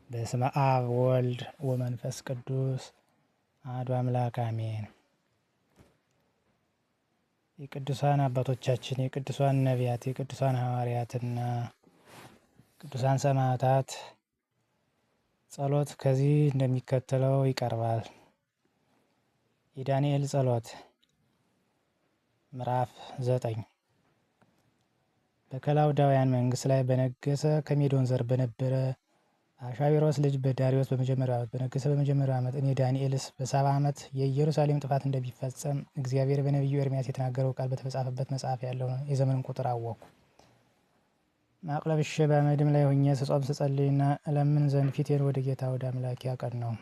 በስመ አብ ወልድ ወመንፈስ ቅዱስ አሐዱ አምላክ አሜን። የቅዱሳን አባቶቻችን የቅዱሳን ነቢያት የቅዱሳን ሐዋርያትና ቅዱሳን ሰማዕታት ጸሎት ከዚህ እንደሚከተለው ይቀርባል። የዳንኤል ጸሎት ምዕራፍ 9 በከላውዳውያን መንግስት ላይ በነገሰ ከሜዶን ዘር በነበረ አሻዊሮስ ልጅ በዳሪዮስ በመጀመሪያው ዓመት በነገሰ በመጀመሪያው ዓመት እኔ ዳንኤልስ በ70 ዓመት የኢየሩሳሌም ጥፋት እንደሚፈጸም እግዚአብሔር በነቢዩ ኤርምያስ የተናገረው ቃል በተጻፈበት መጽሐፍ ያለው የዘመኑን ቁጥር አወቅኩ። ማቅ ለብሼ በአመድም ላይ ሆኜ ስጾም ስጸልይና እለምን ዘንድ ፊቴን ወደ ጌታ ወደ አምላኬ አቀናሁ።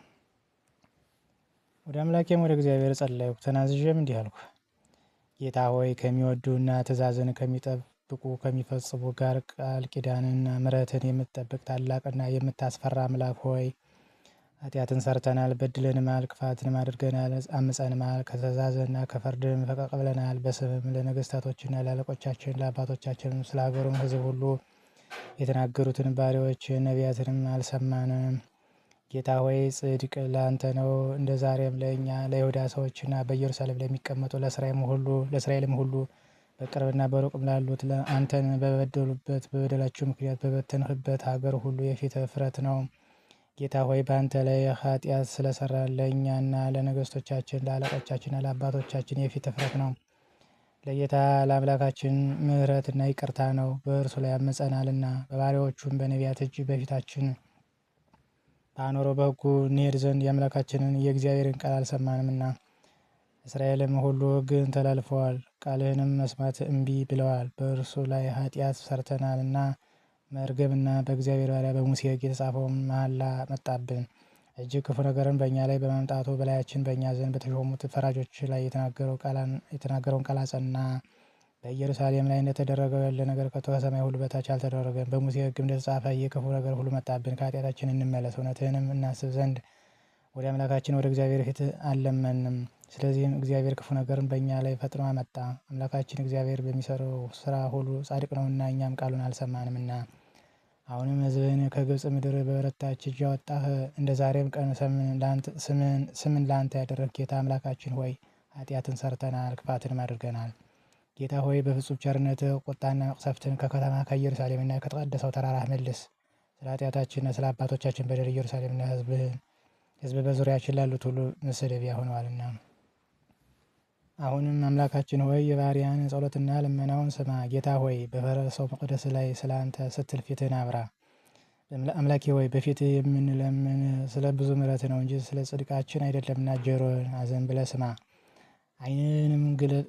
ወደ አምላኬም ወደ እግዚአብሔር ጸለይኩ። ተናዝዤም እንዲህ አልኩ። ጌታ ሆይ ከሚወዱና ትእዛዝን ከሚጠብቁ ከሚፈጽሙ ጋር ቃል ኪዳንና ምሕረትን የምትጠብቅ ታላቅና የምታስፈራ አምላክ ሆይ ኃጢአትን ሰርተናል፣ በድለንማል፣ ክፋትንም አድርገናል፣ አምፀንማል፣ ከትእዛዝና ከፍርድም ፈቀቅ ብለናል። በስምም ለነገስታቶችና ለአለቆቻችን ለአባቶቻችንም ስለ ሀገሩም ሕዝብ ሁሉ የተናገሩትን ባሪያዎችን ነቢያትንም አልሰማንም። ጌታ ሆይ ጽድቅ ለአንተ ነው፣ እንደ ዛሬም ለእኛ ለይሁዳ ሰዎችና በኢየሩሳሌም ለሚቀመጡ ለእስራኤልም ሁሉ በቅርብና በሩቅም ላሉት አንተን በበደሉበት በበደላቸው ምክንያት በበተንህበት ሀገር ሁሉ የፊት እፍረት ነው። ጌታ ሆይ በአንተ ላይ ኃጢአት ስለሰራን ለእኛና ለነገስቶቻችን ለአለቆቻችንና ለአባቶቻችን የፊት እፍረት ነው። ለጌታ ለአምላካችን ምሕረትና ይቅርታ ነው፣ በእርሱ ላይ አመፀናልና በባሪያዎቹም በነቢያት እጅ በፊታችን በአኖረው በሕጉ እንሄድ ዘንድ የአምላካችንን የእግዚአብሔርን ቃል አልሰማንምና። እስራኤልም ሁሉ ሕግን ተላልፈዋል፣ ቃልህንም መስማት እምቢ ብለዋል። በእርሱ ላይ ኃጢአት ሰርተናልና መርገምና በእግዚአብሔር ባሪያ በሙሴ ሕግ የተጻፈውን መሐላ መጣብን። እጅግ ክፉ ነገርን በእኛ ላይ በማምጣቱ በላያችን በእኛ ዘንድ በተሾሙት ፈራጆች ላይ የተናገረውን ቃል አጸና። በኢየሩሳሌም ላይ እንደተደረገው ያለ ነገር ከቶ ከሰማይ ሁሉ በታች አልተደረገም። በሙሴ ሕግ እንደተጻፈ የክፉ ነገር ሁሉ መጣብን። ከኃጢአታችን እንመለስ፣ እውነትህንም እናስብ ዘንድ ወደ አምላካችን ወደ እግዚአብሔር ፊት አልለመንም። ስለዚህም እግዚአብሔር ክፉ ነገርን በእኛ ላይ ፈጥኖ አመጣ። አምላካችን እግዚአብሔር በሚሰራው ስራ ሁሉ ጻድቅ ነውና እኛም ቃሉን አልሰማንምና። አሁንም ሕዝብህን ከግብፅ ምድር በበረታች እጅ ያወጣህ እንደ ዛሬም ቀን ስምን ለአንተ ያደረግ ጌታ አምላካችን ሆይ ኃጢአትን ሰርተናል፣ ክፋትንም አድርገናል። ጌታ ሆይ በፍጹም ቸርነትህ ቁጣና መቅሰፍትን ከከተማ ከኢየሩሳሌምና ከተቀደሰው ተራራህ መልስ። ስለ ኃጢአታችንና ስለ አባቶቻችን በደል ኢየሩሳሌምና ሕዝብ በዙሪያችን ላሉት ሁሉ መሰደቢያ ሆነዋልና። አሁንም አምላካችን ሆይ የባሪያን ጸሎትና ልመናውን ስማ። ጌታ ሆይ በፈረሰው መቅደስ ላይ ስለ አንተ ስትል ፊትህን አብራ። አምላኬ ሆይ በፊትህ የምንለምን ስለ ብዙ ምሕረት ነው እንጂ ስለ ጽድቃችን አይደለምና ጆሮህን አዘንብለህ ስማ። ዓይንንም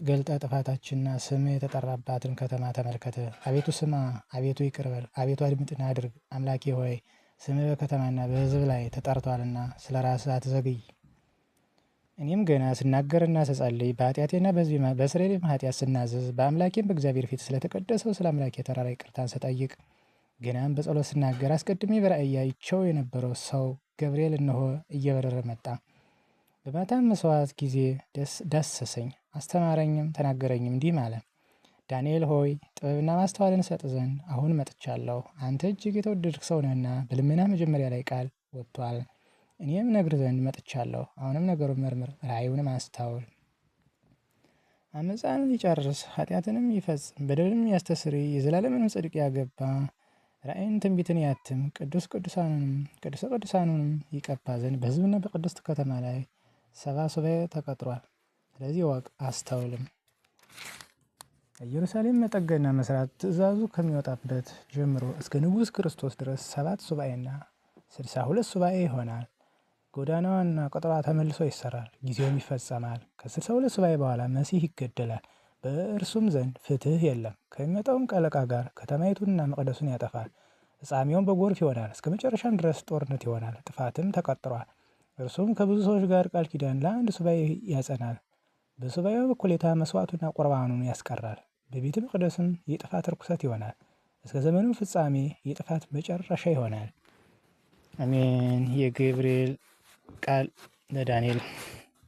ገልጠ ጥፋታችንና ስምህ የተጠራባትን ከተማ ተመልከት። አቤቱ ስማ፣ አቤቱ ይቅር በል፣ አቤቱ አድምጥና አድርግ። አምላኬ ሆይ ስምህ በከተማና በሕዝብ ላይ ተጠርቷልና ስለ ራስህ አትዘግይ። እኔም ገና ስናገርና ስጸልይ በኃጢአቴና በእስራኤልም ኃጢአት ስናዘዝ በአምላኬም በእግዚአብሔር ፊት ስለተቀደሰው ስለ አምላኬ ተራራ ይቅርታን ስጠይቅ ገናም በጸሎት ስናገር አስቀድሜ በራእይ አይቼው የነበረው ሰው ገብርኤል እነሆ እየበረረ መጣ። በማታም መስዋዕት ጊዜ ዳሰሰኝ፣ አስተማረኝም፣ ተናገረኝም እንዲህም አለ። ዳንኤል ሆይ ጥበብና ማስተዋልን እሰጥ ዘንድ አሁን መጥቻለሁ። አንተ እጅግ የተወደድክ ሰው ነህና በልመና መጀመሪያ ላይ ቃል ወጥቷል። እኔም ነግር ዘንድ መጥቻለሁ። አሁንም ነገሩን መርምር፣ ራእዩንም አስተውል። አመፃን ይጨርስ፣ ኃጢአትንም ይፈጽም፣ በደልንም ያስተስርይ፣ የዘላለምንም ጽድቅ ያገባ፣ ራእይን ትንቢትን ያትም፣ ቅዱሰ ቅዱሳኑንም ይቀባ ዘንድ በሕዝብና በቅድስት ከተማ ላይ 70 ሱባዔ ተቀጥሯል። ስለዚህ ወቅ አስተውልም። ኢየሩሳሌም መጠገንና መስራት ትእዛዙ ከሚወጣበት ጀምሮ እስከ ንጉሥ ክርስቶስ ድረስ 7 ሱባዔና 62 ሱባዔ ይሆናል። ጎዳናዋና ቅጥሯ ተመልሶ ይሰራል፣ ጊዜውም ይፈጸማል። ከ62 ሱባዔ በኋላ መሲህ ይገደላል፣ በእርሱም ዘንድ ፍትህ የለም። ከሚመጣውም አለቃ ጋር ከተማይቱንና መቅደሱን ያጠፋል። ፍጻሜውም በጎርፍ ይሆናል። እስከ መጨረሻም ድረስ ጦርነት ይሆናል፣ ጥፋትም ተቀጥሯል። እርሱም ከብዙ ሰዎች ጋር ቃል ኪዳን ለ1 ሱባዔ ያጸናል። በሱባዔው እኩሌታ መስዋዕቱና ቁርባኑን ያስቀራል። በቤተ መቅደስም የጥፋት ርኩሰት ይሆናል። እስከ ዘመኑ ፍጻሜ የጥፋት መጨረሻ ይሆናል። አሜን። የገብርኤል ቃል ለዳንኤል